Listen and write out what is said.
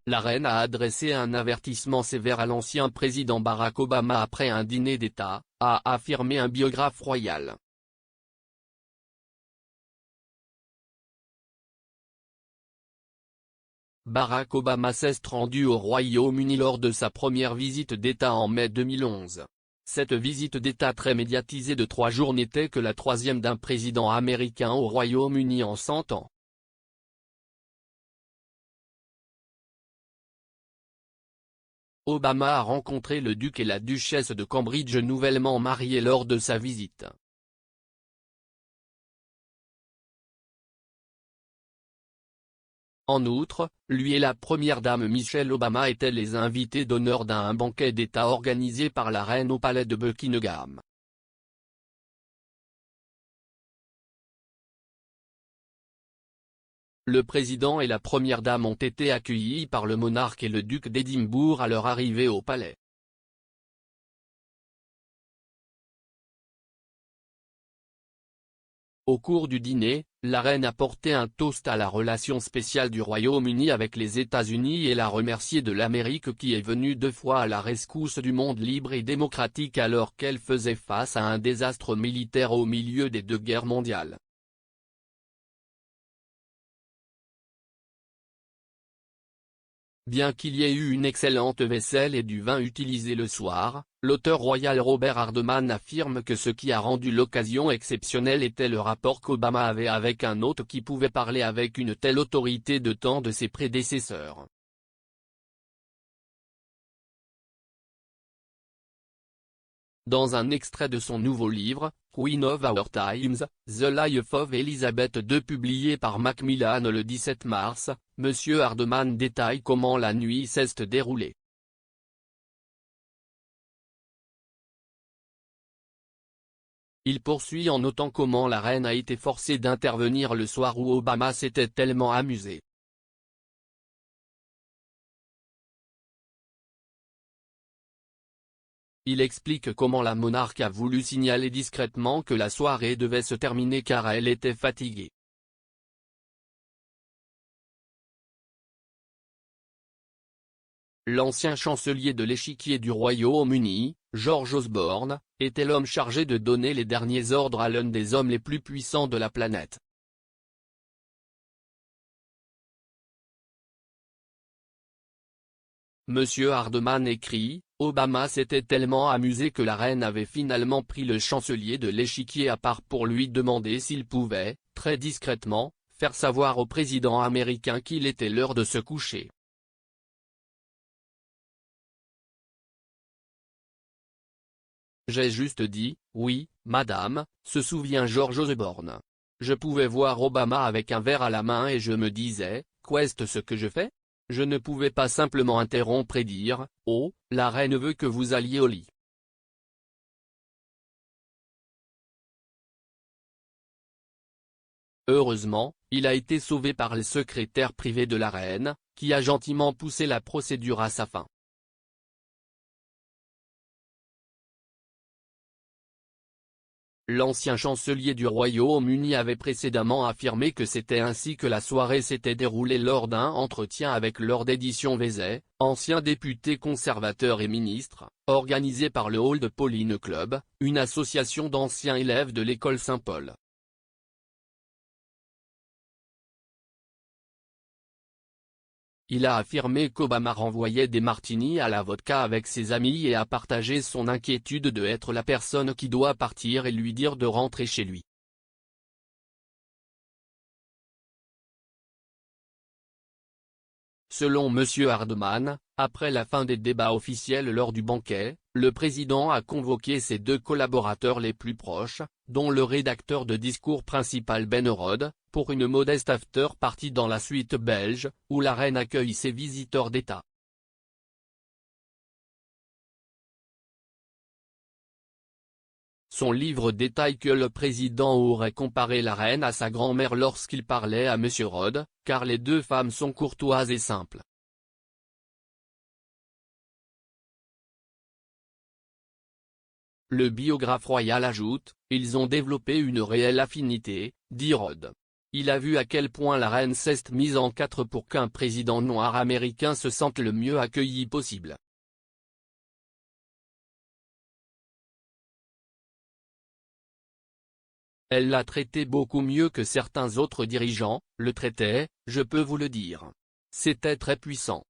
la reine a adressé un avertissement sévère à l'ancien président Barack Obama après un dîner d'État, a affirmé un biographe royal. Barack Obama s'est rendu au Royaume-Uni lors de sa première visite d'État en mai 2011. Cette visite d'État très médiatisée de 3 jours n'était que la troisième d'un président américain au Royaume-Uni en 100 ans. Obama a rencontré le duc et la duchesse de Cambridge nouvellement mariés lors de sa visite. En outre, lui et la première dame Michelle Obama étaient les invités d'honneur d'un banquet d'État organisé par la reine au palais de Buckingham. Le président et la première dame ont été accueillis par le monarque et le duc d'Édimbourg à leur arrivée au palais. Au cours du dîner, la reine a porté un toast à la relation spéciale du Royaume-Uni avec les États-Unis et l'a remercié de l'Amérique qui est venue 2 fois à la rescousse du monde libre et démocratique alors qu'elle faisait face à un désastre militaire au milieu des 2 guerres mondiales. Bien qu'il y ait eu une excellente vaisselle et du vin utilisé le soir, l'auteur royal Robert Hardman affirme que ce qui a rendu l'occasion exceptionnelle était le rapport qu'Obama avait avec un hôte qui pouvait parler avec une telle autorité de temps de ses prédécesseurs. Dans un extrait de son nouveau livre, Queen of Our Times, The Life of Elizabeth II publié par Macmillan le 17 mars, M. Hardman détaille comment la nuit s'est déroulée. Il poursuit en notant comment la reine a été forcée d'intervenir le soir où Obama s'était tellement amusé. Il explique comment la monarque a voulu signaler discrètement que la soirée devait se terminer car elle était fatiguée. L'ancien chancelier de l'échiquier du Royaume-Uni, George Osborne, était l'homme chargé de donner les derniers ordres à l'un des hommes les plus puissants de la planète. Monsieur Hardman écrit, Obama s'était tellement amusé que la reine avait finalement pris le chancelier de l'échiquier à part pour lui demander s'il pouvait, très discrètement, faire savoir au président américain qu'il était l'heure de se coucher. J'ai juste dit, oui, madame, se souvient George Osborne. Je pouvais voir Obama avec un verre à la main et je me disais, qu'est-ce ce que je fais? Je ne pouvais pas simplement interrompre et dire, oh, la reine veut que vous alliez au lit. Heureusement, il a été sauvé par le secrétaire privé de la reine, qui a gentiment poussé la procédure à sa fin. L'ancien chancelier du Royaume-Uni avait précédemment affirmé que c'était ainsi que la soirée s'était déroulée lors d'un entretien avec Lord Edison Vesey, ancien député conservateur et ministre, organisé par le Hall de Pauline Club, une association d'anciens élèves de l'école Saint-Paul. Il a affirmé qu'Obama renvoyait des martinis à la vodka avec ses amis et a partagé son inquiétude de être la personne qui doit partir et lui dire de rentrer chez lui. Selon M. Hardman, après la fin des débats officiels lors du banquet, le président a convoqué ses 2 collaborateurs les plus proches, dont le rédacteur de discours principal Ben Horod, pour une modeste after-party dans la suite belge, où la reine accueille ses visiteurs d'État. Son livre détaille que le président aurait comparé la reine à sa grand-mère lorsqu'il parlait à M. Horod, car les 2 femmes sont courtoises et simples. Le biographe royal ajoute, ils ont développé une réelle affinité, dit Horod. Il a vu à quel point la reine s'est mise en quatre pour qu'un président noir américain se sente le mieux accueilli possible. Elle l'a traité beaucoup mieux que certains autres dirigeants, le traitaient, je peux vous le dire. C'était très puissant.